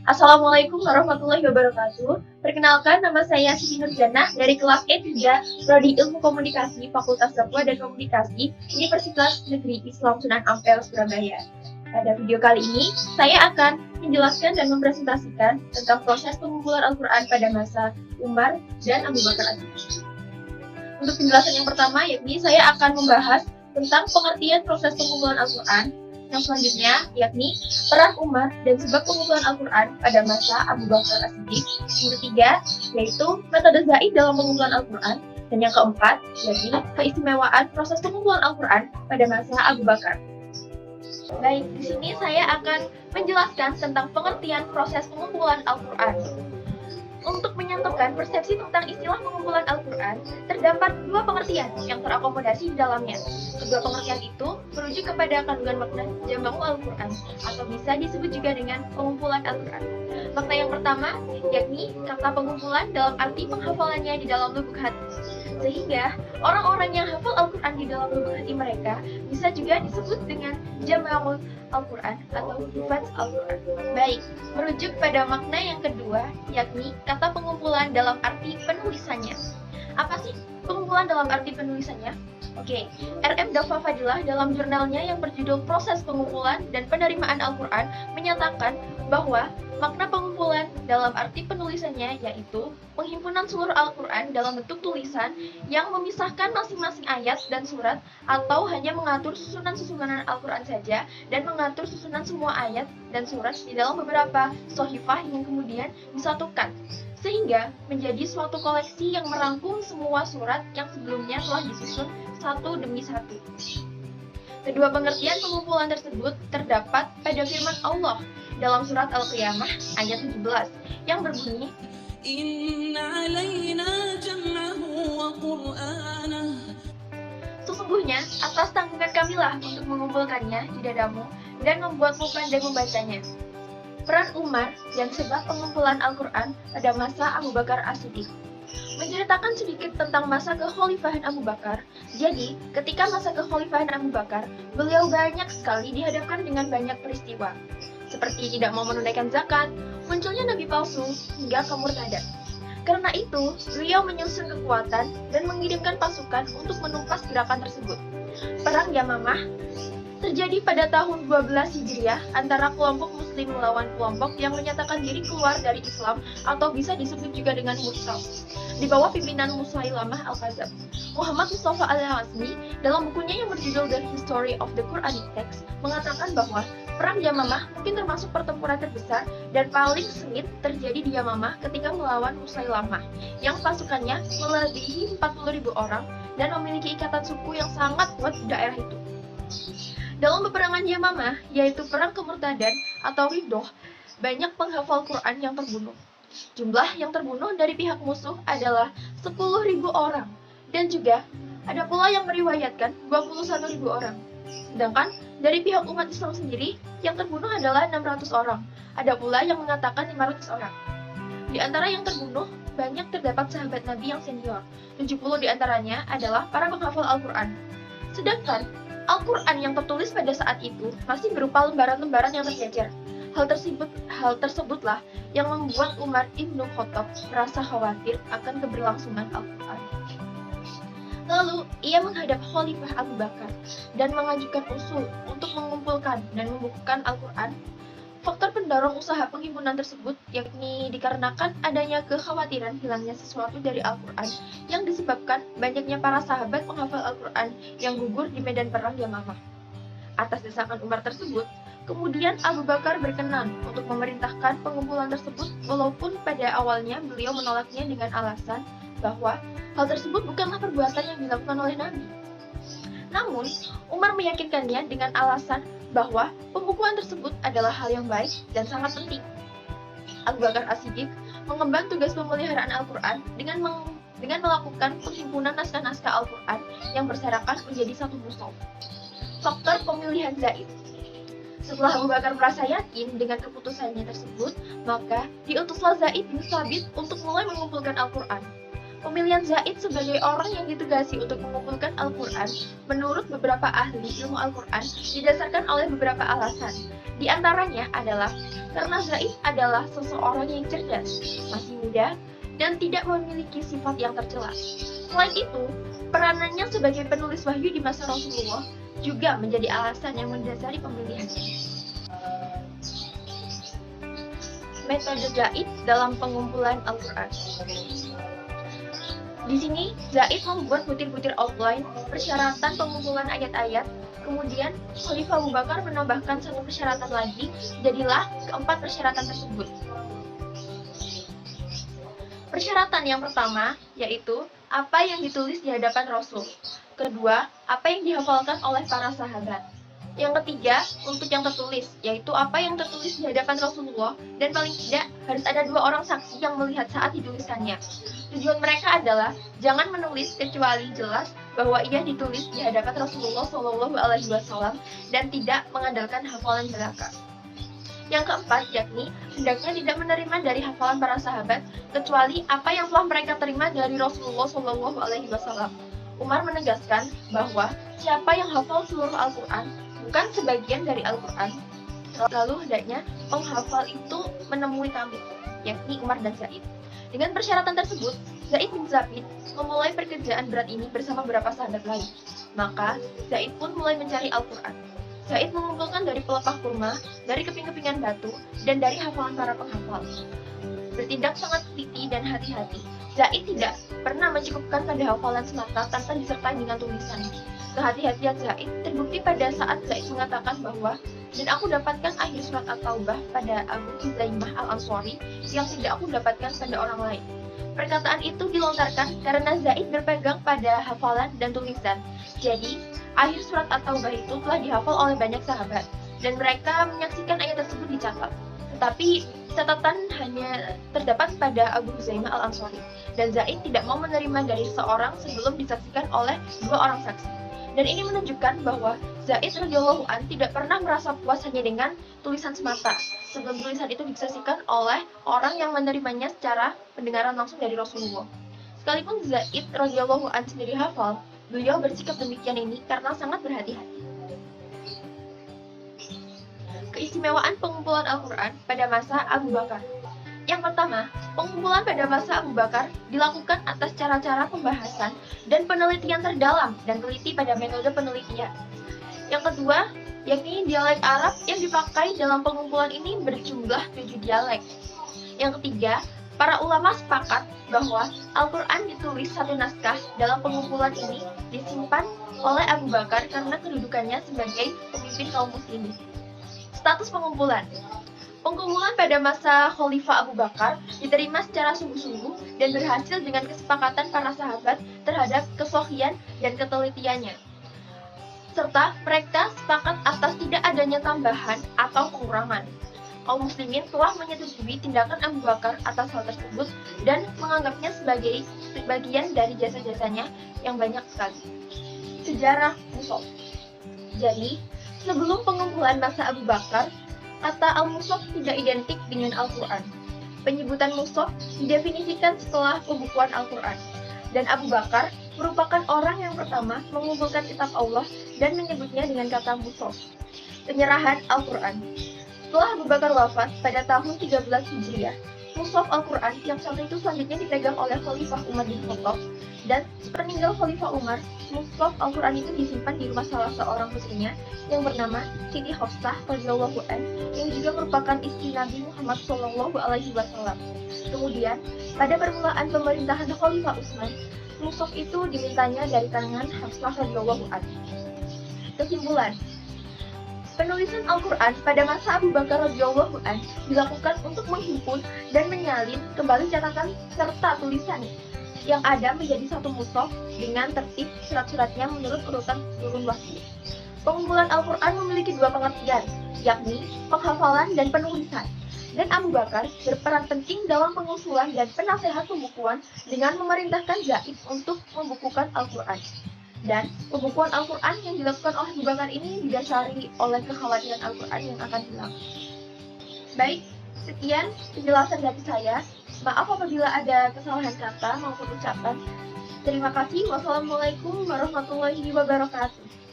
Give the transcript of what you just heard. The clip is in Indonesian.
Assalamualaikum warahmatullahi wabarakatuh. Perkenalkan, nama saya Siti Nurjana dari kelas E3, Prodi Ilmu Komunikasi, Fakultas Dakwah dan Komunikasi, Universitas Negeri Islam Sunan Ampel, Surabaya. Pada video kali ini, saya akan menjelaskan dan mempresentasikan tentang proses pengumpulan Al-Quran pada masa Umar dan Abu Bakar As-Siddiq. Untuk penjelasan yang pertama, yakni saya akan membahas tentang pengertian proses pengumpulan Al-Quran. Yang selanjutnya, yakni peran Umar dan sebab pengumpulan Al-Quran pada masa Abu Bakar As-Siddiq. Yang ketiga, yaitu metode zaid dalam pengumpulan Al-Quran. Dan yang keempat, yakni keistimewaan proses pengumpulan Al-Quran pada masa Abu Bakar. Baik, di sini saya akan menjelaskan tentang pengertian proses pengumpulan Al-Quran. Untuk menyatukan persepsi tentang istilah pengumpulan Al-Quran, terdapat dua pengertian yang terakomodasi di dalamnya. Kedua pengertian itu merujuk kepada kandungan makna jama'u Al-Quran, atau bisa disebut juga dengan pengumpulan Al-Quran. Makna yang pertama, yakni kata pengumpulan dalam arti penghafalannya di dalam lubuk hati. Sehingga orang-orang yang hafal Al-Quran di dalam lubuk hati mereka bisa juga disebut dengan jama'ul Al-Quran atau hufaz Al-Quran. Baik, merujuk pada makna yang kedua, yakni kata pengumpulan dalam arti penulisannya. Apa sih pengumpulan dalam arti penulisannya? Oke, R.M. Dava Fadilah dalam jurnalnya yang berjudul Proses Pengumpulan dan Penerimaan Al-Quran menyatakan bahwa makna pengumpulan dalam arti penulisannya yaitu penghimpunan seluruh Al-Quran dalam bentuk tulisan yang memisahkan masing-masing ayat dan surat atau hanya mengatur susunan-susunan Al-Quran saja dan mengatur susunan semua ayat dan surat di dalam beberapa sohifah yang kemudian disatukan sehingga menjadi suatu koleksi yang merangkum semua surat yang sebelumnya telah disusun satu demi satu. Kedua pengertian pengumpulan tersebut terdapat pada firman Allah dalam surat Al-Qiyamah ayat 17 yang berbunyi, Inna alayna jam'ahu wa qur'anah. Sesungguhnya atas tanggungan kamilah untuk mengumpulkannya di dadamu dan membuatmu pandai membacanya. Peran Umar dan sebab pengumpulan Al-Quran pada masa Abu Bakar As-Siddiq. Menceritakan sedikit tentang masa kekhalifahan Abu Bakar. Jadi, ketika masa kekhalifahan Abu Bakar, beliau banyak sekali dihadapkan dengan banyak peristiwa. Seperti tidak mau menunaikan zakat, munculnya nabi palsu, hingga kemurtadan. Karena itu, beliau menyusun kekuatan dan mengirimkan pasukan untuk menumpas gerakan tersebut. Perang Yamamah terjadi pada tahun 12 Hijriah antara kelompok Muslim melawan kelompok yang menyatakan diri keluar dari Islam atau bisa disebut juga dengan Murtad di bawah pimpinan Musailamah Al-Kadzab. Muhammad Mustafa Al-Hazmi dalam bukunya yang berjudul The History of the Quranic Text mengatakan bahwa Perang Yamamah mungkin termasuk pertempuran terbesar dan paling sengit terjadi di Yamamah ketika melawan Musailamah yang pasukannya melebihi 40.000 orang dan memiliki ikatan suku yang sangat kuat di daerah itu. Dalam peperangan Yamamah, yaitu perang kemurtadan atau riddah, banyak penghafal Quran yang terbunuh. Jumlah yang terbunuh dari pihak musuh adalah 10.000 orang, dan juga ada pula yang meriwayatkan 21.000 orang. Sedangkan dari pihak umat Islam sendiri, yang terbunuh adalah 600 orang. Ada pula yang mengatakan 500 orang. Di antara yang terbunuh, banyak terdapat sahabat Nabi yang senior. 70 di antaranya adalah para penghafal Al-Quran. Sedangkan Al-Quran yang tertulis pada saat itu masih berupa lembaran-lembaran yang tercecer. Hal tersebutlah yang membuat Umar Ibn Khattab merasa khawatir akan keberlangsungan Al-Quran. Lalu, ia menghadap Khalifah Abu Bakar dan mengajukan usul untuk mengumpulkan dan membukukan Al-Quran. Faktor pendorong usaha penghimpunan tersebut yakni dikarenakan adanya kekhawatiran hilangnya sesuatu dari Al-Quran yang disebabkan banyaknya para sahabat penghafal Al-Quran yang gugur di medan perang Yamamah. Atas desakan Umar tersebut, kemudian Abu Bakar berkenan untuk memerintahkan pengumpulan tersebut walaupun pada awalnya beliau menolaknya dengan alasan bahwa hal tersebut bukanlah perbuatan yang dilakukan oleh Nabi. Namun, Umar meyakinkannya dengan alasan bahwa pembukuan tersebut adalah hal yang baik dan sangat penting. Abu Bakar As-Siddiq mengemban tugas pemeliharaan Al-Quran dengan melakukan penghimpunan naskah-naskah Al-Quran yang berserakan menjadi satu mushaf. Faktor pemilihan zaid. Setelah Abu Bakar merasa yakin dengan keputusannya tersebut, maka diutuslah Zaid bin Thabit untuk mulai mengumpulkan Al-Quran. Pemilihan Zaid sebagai orang yang ditugasi untuk mengumpulkan Al-Quran menurut beberapa ahli ilmu Al-Quran didasarkan oleh beberapa alasan. Di antaranya adalah karena Zaid adalah seseorang yang cerdas, masih muda, dan tidak memiliki sifat yang tercela. Selain itu, peranannya sebagai penulis wahyu di masa Rasulullah juga menjadi alasan yang mendasari pemilihannya. Metode Zaid dalam pengumpulan Al-Quran. Di sini, Zaid membuat butir-butir outline persyaratan pengumpulan ayat-ayat. Kemudian, Khalifah Abu Bakar menambahkan satu persyaratan lagi, jadilah keempat persyaratan tersebut. Persyaratan yang pertama yaitu apa yang ditulis di hadapan Rasul. Kedua, apa yang dihafalkan oleh para sahabat. Yang ketiga, untuk yang tertulis, yaitu apa yang tertulis di hadapan Rasulullah, dan paling tidak harus ada 2 orang saksi yang melihat saat dituliskannya. Tujuan mereka adalah jangan menulis kecuali jelas bahwa ia ditulis di hadapan Rasulullah SAW dan tidak mengandalkan hafalan belaka. Yang keempat, yakni hendaknya tidak menerima dari hafalan para sahabat kecuali apa yang telah mereka terima dari Rasulullah SAW. Umar menegaskan bahwa siapa yang hafal seluruh Al-Quran bukan sebagian dari Al-Quran, lalu hendaknya penghafal itu menemui kami, yakni Umar dan Zaid. Dengan persyaratan tersebut, Zaid bin Thabit memulai pekerjaan berat ini bersama beberapa sahabat lain. Maka, Zaid pun mulai mencari Al-Quran. Zaid mengumpulkan dari pelepah kurma, dari keping-kepingan batu, dan dari hafalan para penghafal. Bertindak sangat teliti dan hati-hati, Zaid tidak pernah mencukupkan pada hafalan semata tanpa disertai dengan tulisan. Kehati-hatian Zaid terbukti pada saat Zaid mengatakan bahwa dan aku dapatkan akhir surat At-Taubah pada Abu Huzaimah Al-Ansari yang tidak aku dapatkan pada orang lain. Perkataan itu dilontarkan karena Zaid berpegang pada hafalan dan tulisan. Jadi, akhir surat At-Taubah itu telah dihafal oleh banyak sahabat dan mereka menyaksikan ayat tersebut dicatat. Tetapi catatan hanya terdapat pada Abu Huzaimah Al-Ansari dan Zaid tidak mau menerima dari seorang sebelum disaksikan oleh 2 orang saksi. Dan ini menunjukkan bahwa Zaid radhiyallahu an tidak pernah merasa puas hanya dengan tulisan semata sebelum tulisan itu disaksikan oleh orang yang menerimanya secara pendengaran langsung dari Rasulullah. Sekalipun Zaid radhiyallahu an sendiri hafal, beliau bersikap demikian ini karena sangat berhati-hati. Keistimewaan pengumpulan Al-Quran pada masa Abu Bakar. Yang pertama, pengumpulan pada masa Abu Bakar dilakukan atas cara-cara pembahasan dan penelitian terdalam dan teliti pada metode penelitian. Yang kedua, yakni dialek Arab yang dipakai dalam pengumpulan ini berjumlah 7 dialek. Yang ketiga, para ulama sepakat bahwa Al-Quran ditulis satu naskah dalam pengumpulan ini disimpan oleh Abu Bakar karena kedudukannya sebagai pemimpin kaum muslimin. Status pengumpulan. Pengumpulan pada masa Khalifah Abu Bakar diterima secara sungguh-sungguh dan berhasil dengan kesepakatan para sahabat terhadap kesohian dan ketelitiannya. Serta mereka sepakat atas tidak adanya tambahan atau pengurangan. Kaum muslimin telah menyetujui tindakan Abu Bakar atas hal tersebut dan menganggapnya sebagai bagian dari jasa-jasanya yang banyak sekali. Sejarah Mushaf. Jadi, sebelum pengumpulan masa Abu Bakar, kata Al-Mushaf tidak identik dengan Al-Quran. Penyebutan Mushaf didefinisikan setelah pembukuan Al-Quran. Dan Abu Bakar merupakan orang yang pertama mengumpulkan kitab Allah dan menyebutnya dengan kata Mushaf. Penyerahan Al-Quran. Setelah Abu Bakar wafat pada tahun 13 Hijriah, Mushaf Al-Quran yang saat itu selanjutnya dipegang oleh Khalifah Umar bin Khattab, dan sepeninggal Khalifah Umar, Mushaf Al-Quran itu disimpan di rumah salah seorang putrinya yang bernama Siti Hafsah radhiyallahu an, yang juga merupakan istri Nabi Muhammad SAW. Kemudian, pada permulaan pemerintahan Khalifah Utsman, Mushaf itu dimintanya dari tangan Hafsah radhiyallahu an. Kesimpulan, penulisan Al-Quran pada masa Abu Bakar radhiyallahu an dilakukan untuk menghimpun dan menyalin kembali catatan serta tulisan yang ada menjadi satu mushaf dengan tertib surat-suratnya menurut urutan turun wahyu. Pengumpulan Al-Quran memiliki 2 pengertian, yakni penghafalan dan penulisan. Dan Abu Bakar berperan penting dalam pengusulan dan penasehat pembukuan dengan memerintahkan Zaid untuk membukukan Al-Quran. Dan pembukuan Al-Quran yang dilakukan oleh Abu Bakar ini didasari oleh kekhawatiran Al-Quran yang akan hilang. Baik, sekian penjelasan dari saya. Maaf apabila ada kesalahan kata maupun ucapan. Terima kasih. Wassalamualaikum warahmatullahi wabarakatuh.